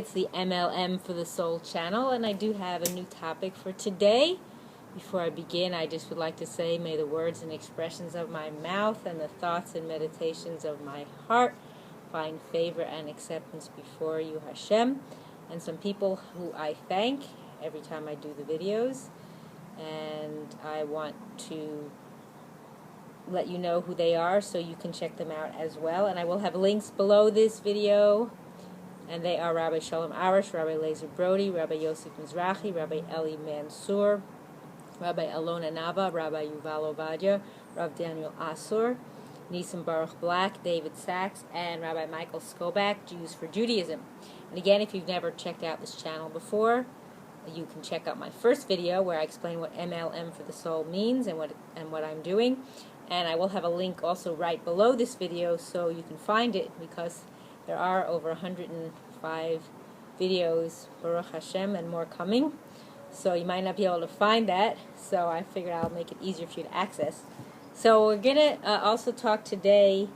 it's the M.L.M for the Soul channel, and I do have a new topic for today. Before I begin, I just would like to say, may the words and expressions of my mouth and the thoughts and meditations of my heart find favor and acceptance before you, Hashem, and some people who I thank every time I do the videos, and I want to let you know who they are so you can check them out as well. And I will have links below this video, and they are Rabbi Shalom Arish, Rabbi Lazer Brody, Rabbi Yosef Mizrahi, Rabbi Eli Mansour, Rabbi Alona Nava, Rabbi Yuval Ovadia, Rav Daniel Asor, Nisim Baruch Black, David Sachs, and Rabbi Michael Skobac, Jews for Judaism. And again, if you've never checked out this channel before, you can check out my first video where I explain what M.L.M for the soul means and what I'm doing. And I will have a link also right below this video so you can find it, because there are over 105 videos, Baruch Hashem, and more coming. So you might not be able to find that, so I figured I'll make it easier for you to access. So we're going to also talk today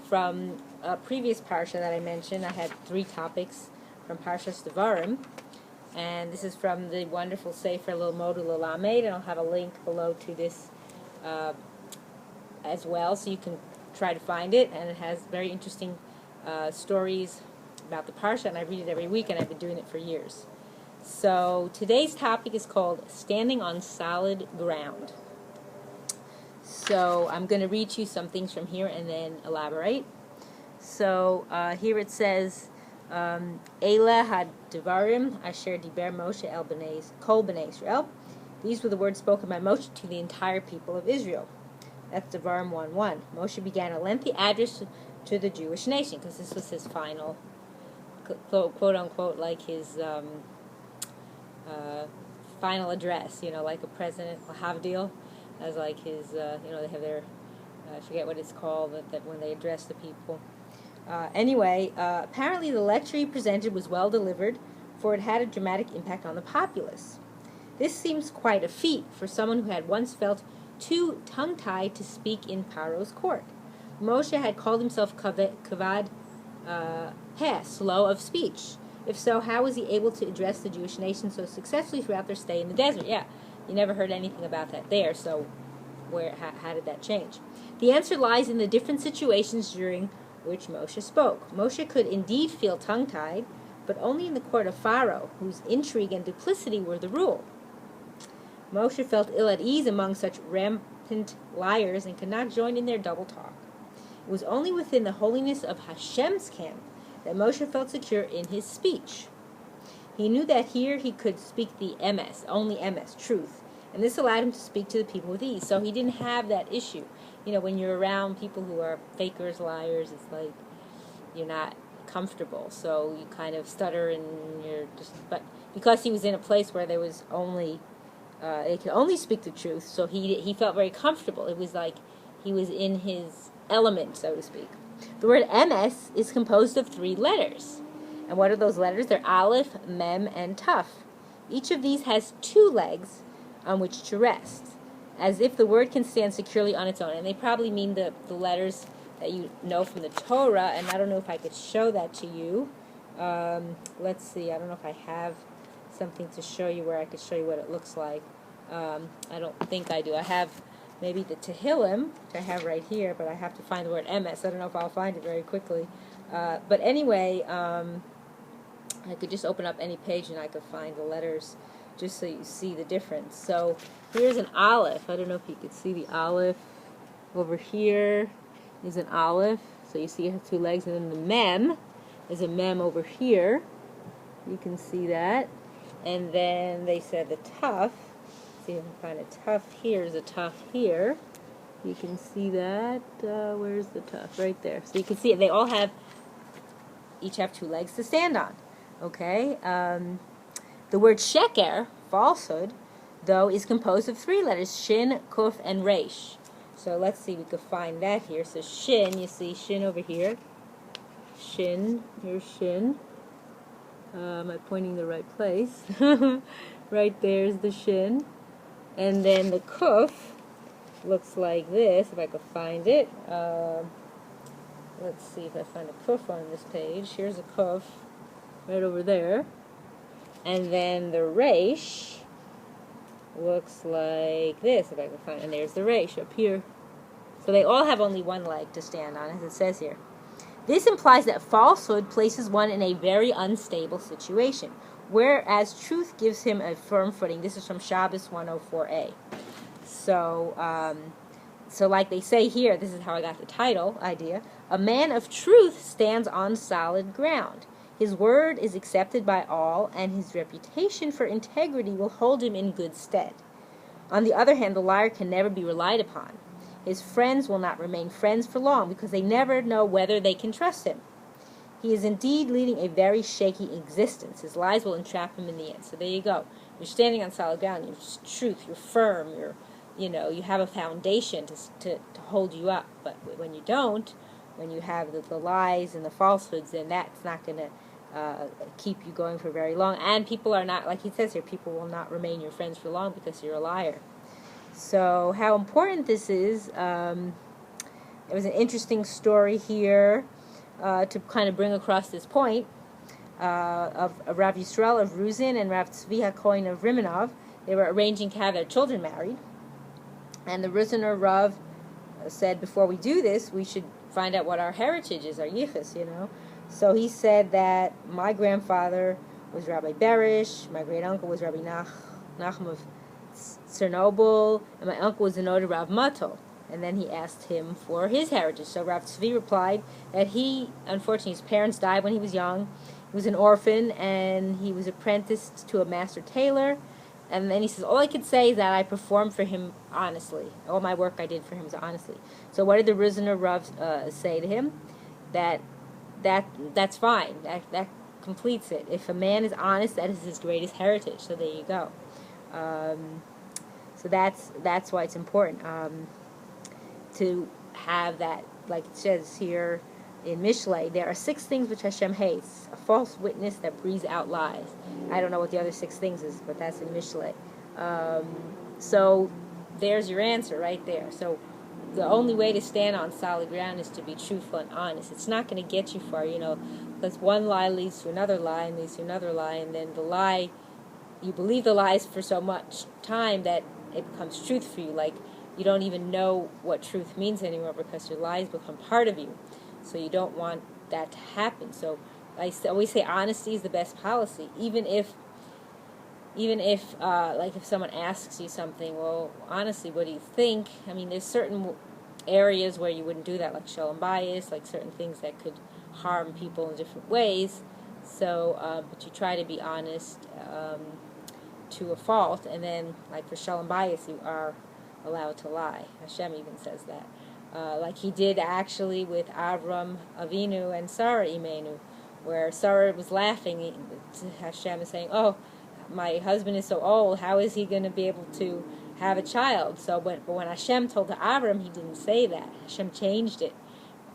from a previous Parasha that I mentioned. I had 3 topics from Parashat Devarim, and this is from the wonderful Sefer Lilmod and and I'll have a link below to this as well, so you can try to find it. And it has very interesting stories about the Parasha, and I read it every week, and I've been doing it for years. So today's topic is called Standing on Solid Ground. So I'm going to read you some things from here and then elaborate. So here it says, Eila had Devarim asher diber Moshe el kol bnei Israel. These were the words spoken by Moshe to the entire people of Israel. That's Devarim 1:1. Moshe began a lengthy address to the Jewish nation, because this was his final, quote unquote, like his final address, like a president, Havdil, as like his, they have their, I forget what it's called, that when they address the people. Anyway, apparently the lecture he presented was well delivered, for it had a dramatic impact on the populace. This seems quite a feat for someone who had once felt too tongue-tied to speak in Paro's court. Moshe had called himself kavad slow of speech. If so, how was he able to address the Jewish nation so successfully throughout their stay in the desert? Yeah, you never heard anything about that there, so how did that change? The answer lies in the different situations during which Moshe spoke. Moshe could indeed feel tongue-tied, but only in the court of Pharaoh, whose intrigue and duplicity were the rule. Moshe felt ill at ease among such rampant liars and could not join in their double talk. It was only within the holiness of Hashem's camp that Moshe felt secure in his speech. He knew that here he could speak the emes, only emes, truth, and this allowed him to speak to the people with ease. So he didn't have that issue. When you're around people who are fakers, liars, it's like you're not comfortable, so you kind of stutter and you're just, but because he was in a place where there was only they could only speak the truth, so he felt very comfortable. It was like he was in his element, so to speak. The word emes is composed of 3 letters. And what are those letters? They're Aleph, Mem, and Taf. Each of these has 2 legs on which to rest, as if the word can stand securely on its own. And they probably mean the letters that you know from the Torah, and I don't know if I could show that to you. Let's see, I don't know if I have something to show you where I could show you what it looks like. I don't think I do. I have maybe the Tehillim, which I have right here, but I have to find the word emes. I don't know if I'll find it very quickly. But anyway, I could just open up any page and I could find the letters just so you see the difference. So here's an Aleph. I don't know if you could see the Aleph. Over here is an Aleph. So you see it has 2 legs. And then the Mem is a Mem over here. You can see that. And then they said the Taf. See if I can find a Taf. Here's a Taf here. You can see that. Where's the Taf? Right there. So you can see it. They all each have 2 legs to stand on. Okay? The word sheker, falsehood, though, is composed of 3 letters, shin, kuf, and resh. So let's see if we can find that here. So shin, you see shin over here. Shin, here's shin. Am I pointing the right place? Right there's the shin. And then the kuf looks like this, if I could find it. Let's see if I find a kuf on this page. Here's a kuf. right over there. And then the Reish looks like this, if I can find it. And there's the Reish up here. So they all have only one leg to stand on, as it says here. This implies that falsehood places one in a very unstable situation, whereas truth gives him a firm footing. This is from Shabbos 104a. So like they say here, this is how I got the title idea, a man of truth stands on solid ground. His word is accepted by all, and his reputation for integrity will hold him in good stead. On the other hand, the liar can never be relied upon. His friends will not remain friends for long because they never know whether they can trust him. He is indeed leading a very shaky existence. His lies will entrap him in the end. So there you go. You're standing on solid ground. You're truth. You're firm. You have a foundation to hold you up. But when you don't, when you have the lies and the falsehoods, then that's not going to keep you going for very long. And people are not, like he says here, people will not remain your friends for long because you're a liar. So how important this is, there was an interesting story here to kind of bring across this point of Rav Yisrael of Ruzin and Rav Tzvi HaKohen of Rimanov. They were arranging to have their children married. And the Ruziner Rav said, before we do this, we should find out what our heritage is, our yichus, So he said that my grandfather was Rabbi Berish, my great-uncle was Rabbi Nachum of Chernobyl, and my uncle was an older Rav Mato. And then he asked him for his heritage. So Rav Tzvi replied that unfortunately, his parents died when he was young. He was an orphan, and he was apprenticed to a master tailor. And then he says, all I could say is that I performed for him honestly. All my work I did for him was honestly. So what did the Ruziner Rav say to him? That's fine. That completes it. If a man is honest, that is his greatest heritage. So there you go. So that's why it's important to have that, like it says here in Mishlei, there are 6 things which Hashem hates. A false witness that breathes out lies. I don't know what the other 6 things is, but that's in Mishlei. So there's your answer right there. So the only way to stand on solid ground is to be truthful and honest. It's not going to get you far, because one lie leads to another lie and leads to another lie, and then the lie, you believe the lies for so much time that it becomes truth for you. Like, you don't even know what truth means anymore because your lies become part of you. So you don't want that to happen. So I always say honesty is the best policy. Even if like if someone asks you something, well, honestly, what do you think? I mean, there's certain areas where you wouldn't do that, like shalom bias, like certain things that could harm people in different ways. So, but you try to be honest to a fault, and then, like for shalom bias, you are allowed to lie. Hashem even says that. Like he did actually with Avram Avinu and Sarah Imenu, where Sarah was laughing to Hashem and saying, oh, my husband is so old, how is he going to be able to have a child? So but when Hashem told to Avram, he didn't say that. Hashem changed it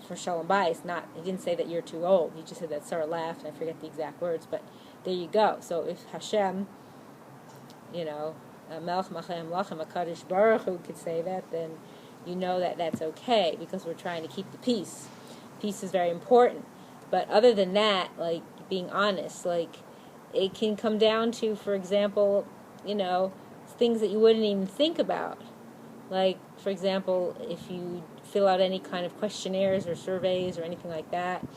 for Shalom Bayis. He didn't say that you're too old. He just said that Sarah laughed, and I forget the exact words, but there you go. So if Hashem, Melech Machem Lachem HaKadosh Baruch Hu could say that, then you know that that's okay, because we're trying to keep the peace. Peace is very important. But other than that, like being honest, like it can come down to, for example, things that you wouldn't even think about. Like, for example, if you fill out any kind of questionnaires or surveys or anything like that,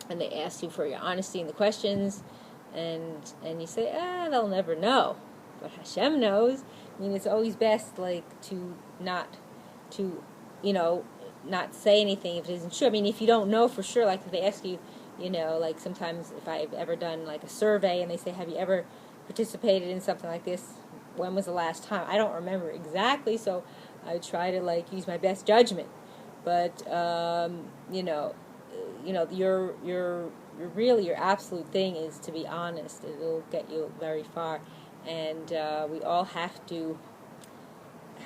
and they ask you for your honesty in the questions, and you say, they'll never know. But Hashem knows. I mean, it's always best, like, not say anything if it isn't true. I mean, if you don't know for sure, like if they ask you, like sometimes if I've ever done like a survey and they say, have you ever participated in something like this? When was the last time? I don't remember exactly, so I try to like use my best judgment. But your absolute thing is to be honest. It'll get you very far, and we all have to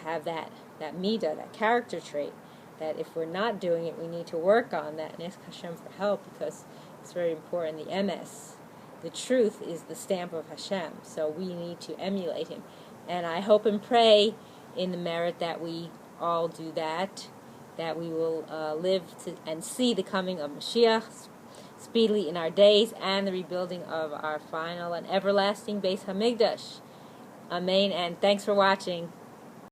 have that midah, that character trait. That if we're not doing it, we need to work on that and ask Hashem for help, because it's very important. The MS, the truth, is the stamp of Hashem, so we need to emulate Him. And I hope and pray in the merit that we all do that we will live to and see the coming of Mashiach, speedily in our days, and the rebuilding of our final and everlasting Beis Hamikdash. Amen, and thanks for watching.